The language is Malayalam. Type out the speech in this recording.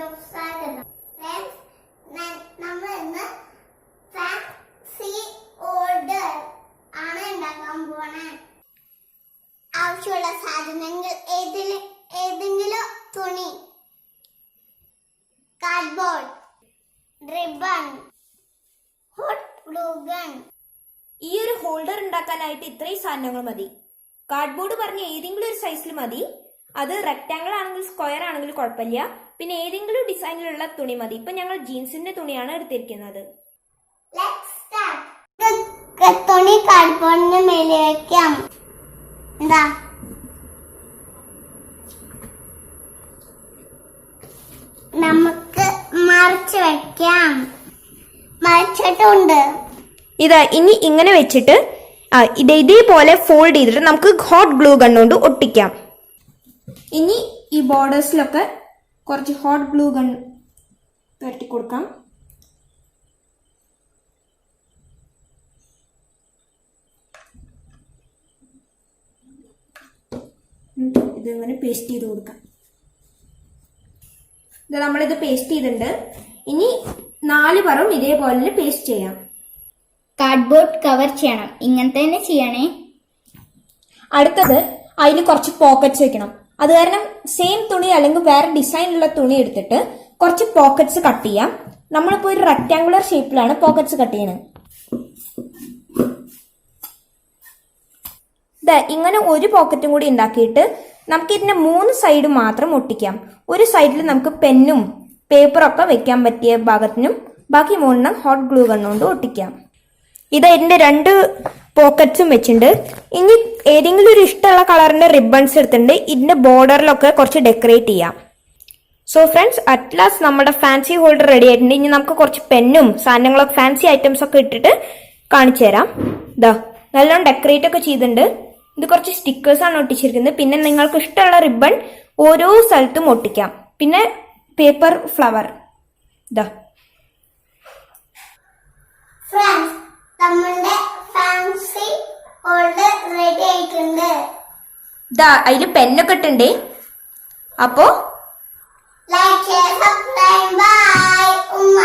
വീഡിയോയിലേക്ക് സ്വാഗതം. നമ്മൾ ഇന്ന് ഫാൻസി ഓർഡർ ആണ് ഉണ്ടാക്കാൻ പോണേ. ആവശ്യമുള്ള സാധനങ്ങൾ ഏതെങ്കിലും തുണി, cardboard, ribbon, hot glue gun. ഈ ഒരു ഹോൾഡർ ഉണ്ടാക്കാനായിട്ട് ഇത്രയും സാധനങ്ങൾ മതി. കാർഡ്ബോർഡ് പറഞ്ഞ ഏതെങ്കിലും ഒരു സൈസിൽ മതി. അത് റെക്ടാങ്കിൾ ആണെങ്കിൽ സ്ക്വയർ ആണെങ്കിൽ കുഴപ്പമില്ല. പിന്നെ ഏതെങ്കിലും ഡിസൈനിലുള്ള തുണി മതി. ഇപ്പൊ ഞങ്ങൾ ജീൻസിന്റെ തുണിയാണ് എടുത്തിരിക്കുന്നത്. തുണി കാർഡ്ബോർഡിന് മേലെ വെക്കാം. എന്താ നമുക്ക് മറിച്ച് വെക്കാം. മറിച്ചിട്ടുണ്ട്. ഇതാ ഇനി ഇങ്ങനെ വെച്ചിട്ട് ഇതേപോലെ ഫോൾഡ് ചെയ്തിട്ട് നമുക്ക് ഹോട്ട് ഗ്ലൂ ഗൺ കൊണ്ട് ഒട്ടിക്കാം. ഇനി ഈ ബോർഡേഴ്സിലൊക്കെ കുറച്ച് ഹോട്ട് ഗ്ലൂ ഗൺ പരട്ടി കൊടുക്കാം. ഇതിങ്ങനെ പേസ്റ്റ് ചെയ്ത് കൊടുക്കാം. ഇത് നമ്മളിത് പേസ്റ്റ് ചെയ്തിട്ടുണ്ട്. ഇനി 4 പുറം ഇതേപോലെ പേസ്റ്റ് ചെയ്യാം. കാർഡ്ബോർഡ് കവർ ചെയ്യണം. ഇങ്ങനത്തെ തന്നെ ചെയ്യണേ. അടുത്തത് അതിൽ കുറച്ച് പോക്കറ്റ്സ് വെക്കണം. അത് കാരണം സെയിം തുണി അല്ലെങ്കിൽ വേറെ ഡിസൈനുള്ള തുണി എടുത്തിട്ട് കുറച്ച് പോക്കറ്റ്സ് കട്ട് ചെയ്യാം. നമ്മളിപ്പോ ഒരു റെക്ടാങ്കുലർ ഷേപ്പിലാണ് പോക്കറ്റ്സ് കട്ട് ചെയ്യണത്. ഇങ്ങനെ ഒരു പോക്കറ്റും കൂടി ഉണ്ടാക്കിയിട്ട് നമുക്ക് ഇതിന്റെ 3 സൈഡ് മാത്രം ഒട്ടിക്കാം. ഒരു സൈഡിൽ നമുക്ക് പെന്നും പേപ്പറൊക്കെ വെക്കാൻ പറ്റിയ ഭാഗത്തിനും ബാക്കി 3 ഹോട്ട് ഗ്ലൂ ഗൺ കൊണ്ട് ഒട്ടിക്കാം. ഇത് ഇതിന്റെ 2 പോക്കറ്റ്സും വെച്ചിട്ടുണ്ട്. ഇനി ഏതെങ്കിലും ഒരു ഇഷ്ടമുള്ള കളറിന്റെ റിബൺസ് എടുത്തിട്ടുണ്ട്. ഇതിന്റെ ബോർഡറിലൊക്കെ കുറച്ച് ഡെക്കറേറ്റ് ചെയ്യാം. സോ ഫ്രണ്ട്സ്, അറ്റ് ലാസ്റ്റ് നമ്മുടെ ഫാൻസി ഹോൾഡർ റെഡി ആയിട്ടുണ്ട്. ഇനി നമുക്ക് കുറച്ച് പെന്നും സാധനങ്ങളൊക്കെ ഫാൻസി ഐറ്റംസ് ഒക്കെ ഇട്ടിട്ട് കാണിച്ചു തരാം. ഇതാ നല്ലോണം ഡെക്കറേറ്റ് ഒക്കെ ചെയ്തിട്ടുണ്ട്. ഇത് കുറച്ച് സ്റ്റിക്കേഴ്സ് ആണ് ഒട്ടിച്ചിരിക്കുന്നത്. പിന്നെ നിങ്ങൾക്ക് ഇഷ്ടമുള്ള റിബൺ ഓരോ സ്ഥലത്തും ഒട്ടിക്കാം. പിന്നെ പേപ്പർ ഫ്ലവർ ഇതാ. നമ്മുടെ ഫാൻസി ഹോൾഡർ റെഡി ആയിട്ടുണ്ട്. അതില് പെന്നൊക്കെ ഇട്ടുണ്ട്. അപ്പോ ലൈക്ക്, സബ്സ്ക്രൈബ്, ബൈ ഉമ്മ.